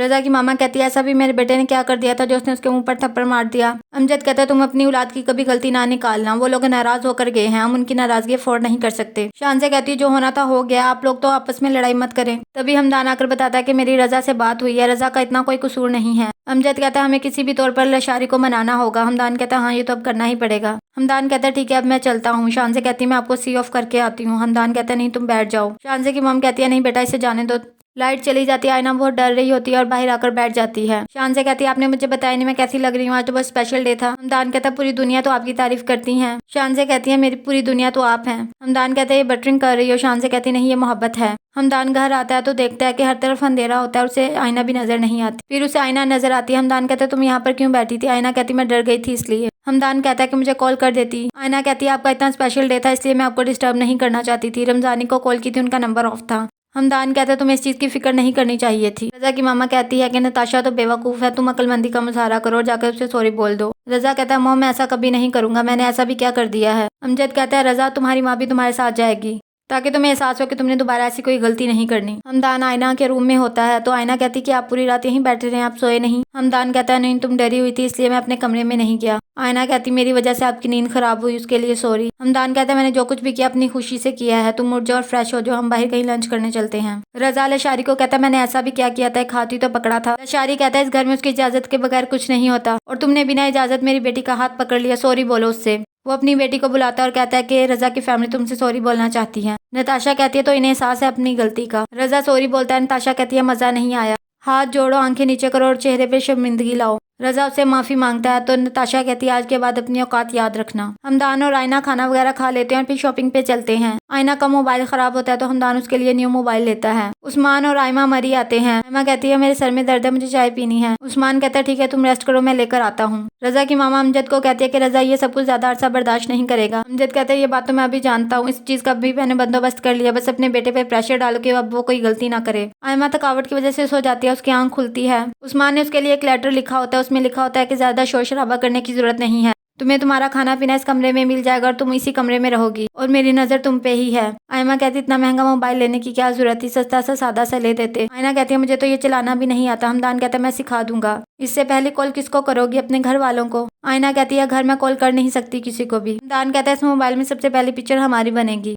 रजा की मामा कहती है ऐसा भी मेरे बेटे ने क्या कर दिया था जो उसने उसके मुंह पर थप्पड़ मार दिया। अमजद कहता है तुम अपनी औलाद की कभी गलती ना निकालना, वो लोग नाराज होकर गए हैं, हम उनकी नाराजगी अफोर्ड नहीं कर सकते। शान से कहती है जो होना था हो गया, आप लोग तो आपस में लड़ाई मत करें। तभी हमदान आकर बताता है कि मेरी रजा से बात हुई है, रजा का इतना कोई कसूर नहीं है। अमजद कहता है हमें किसी भी तौर पर लशारी को मनाना होगा। हमदान कहता है हाँ ये तो अब करना ही पड़ेगा। हमदान कहता है ठीक है अब मैं चलता हूँ। शान से कहती है मैं आपको सी ऑफ करके आती हूँ। हमदान कहता है नहीं तुम बैठ जाओ। शान से की मम कहती है नहीं बेटा इसे जाने दो। लाइट चली जाती है, आयना बहुत डर रही होती है और बाहर आकर बैठ जाती है। शान से कहती है आपने मुझे बताया नहीं मैं कैसी लग रही हूँ, आज तो बहुत स्पेशल डे था। हमदान कहता है पूरी दुनिया तो आपकी तारीफ करती है। शान से कहती है मेरी पूरी दुनिया तो आप हैं। हमदान कहता है ये बटरिंग कर रही हो। शान से कहती नहीं ये मोहब्बत है। हमदान घर आता है तो देखता है कि हर तरफ अंधेरा होता है और उसे आईना भी नजर नहीं आती। फिर उसे आईना नजर आती है। हमदान कहता है तुम यहाँ पर क्यों बैठी थी? आईना कहती मैं डर गई थी इसलिए। हमदान कहता है कि मुझे कॉल कर देती। आयना कहती है आपका इतना स्पेशल डे था इसलिए मैं आपको डिस्टर्ब नहीं करना चाहती थी। रमजानी को कॉल की थी, उनका नंबर ऑफ था। हमदान कहता है तुम्हें इस चीज की फिक्र नहीं करनी चाहिए थी। रजा की मामा कहती है कि नताशा तो बेवकूफ है, तुम अक्लमंदी का मुजाहरा करो और जाकर उसे सॉरी बोल दो। रजा कहता है मोम मैं ऐसा कभी नहीं करूंगा, मैंने ऐसा भी क्या कर दिया है। अमजद कहता है रजा तुम्हारी माँ भी तुम्हारे साथ जाएगी ताकि तुम्हें एहसास हो कि तुमने दोबारा ऐसी कोई गलती नहीं करनी। हमदान आयना के रूम में होता है तो आयना कहती कि आप पूरी रात यहीं बैठे रहे, आप सोए नहीं। हमदान कहता है नहीं तुम डरी हुई थी इसलिए मैं अपने कमरे में नहीं गया। आयना कहती मेरी वजह से आपकी नींद खराब हुई उसके लिए सॉरी। हमदान कहता है मैंने जो कुछ भी किया अपनी खुशी से किया है, तुम उठ जाओ और फ्रेश हो जाओ, हम बाहर कहीं लंच करने चलते हैं। रजा लशारी को कहता है मैंने ऐसा भी क्या किया था, खाती तो पकड़ा था। लशारी कहता है इस घर में उसकी इजाजत के बगैर कुछ नहीं होता और तुमने बिना इजाजत मेरी बेटी का हाथ पकड़ लिया, सॉरी बोलो उससे। वो अपनी बेटी को बुलाता है और कहता है कि रजा की फैमिली तुमसे सॉरी बोलना चाहती है। नताशा कहती है तो इन्हें एहसास है अपनी गलती का। रजा सॉरी बोलता है। नताशा कहती है मजा नहीं आया, हाथ जोड़ो आंखें नीचे करो और चेहरे पे शर्मिंदगी लाओ। रजा उससे माफी मांगता है तो नताशा कहती है आज के बाद अपनी औकात याद रखना। हमदान और आयना खाना वगैरह खा लेते हैं और फिर शॉपिंग पे चलते हैं। आयना का मोबाइल खराब होता है तो हमदान उसके लिए न्यू मोबाइल लेता है। उस्मान और आयमा मरी आते हैं। आयमा कहती है मेरे सर में दर्द है, मुझे चाय पीनी है। उस्मान कहता है ठीक है तुम रेस्ट करो, मैं लेकर आता हूँ। रजा की मामा अमजद को कहती है कि रजा ये सब कुछ ज्यादा अरसा बर्दाश्त नहीं करेगा। अमजद कहता है ये बात तो मैं अभी जानता हूँ, इस चीज का भी मैंने बंदोबस्त कर लिया, बस अपने बेटे पे प्रेशर डालो कि अब वो कोई गलती ना करे। आयमा थकावट की वजह से सो जाती है, उसकी आंख खुलती है। उस्मान ने उसके लिए एक लेटर लिखा होता है, उसमें लिखा होता है कि ज्यादा शोर शराबा करने की जरूरत नहीं है, तुम्हें तुम्हारा खाना पीना इस कमरे में मिल जाएगा और तुम इसी कमरे में रहोगी और मेरी नजर तुम पे ही है। आयमा कहती इतना महंगा मोबाइल लेने की क्या जरूरत थी, सस्ता सा सादा सा ले देते। आयना कहती है मुझे तो ये चलाना भी नहीं आता। हमदान कहता है मैं सिखा दूंगा। इससे पहले कॉल किसको करोगी? अपने घर वालों को। आयना कहती है घर में कॉल कर नहीं सकती किसी को भी। हमदान कहता है इस मोबाइल में सबसे पहली पिक्चर हमारी बनेगी।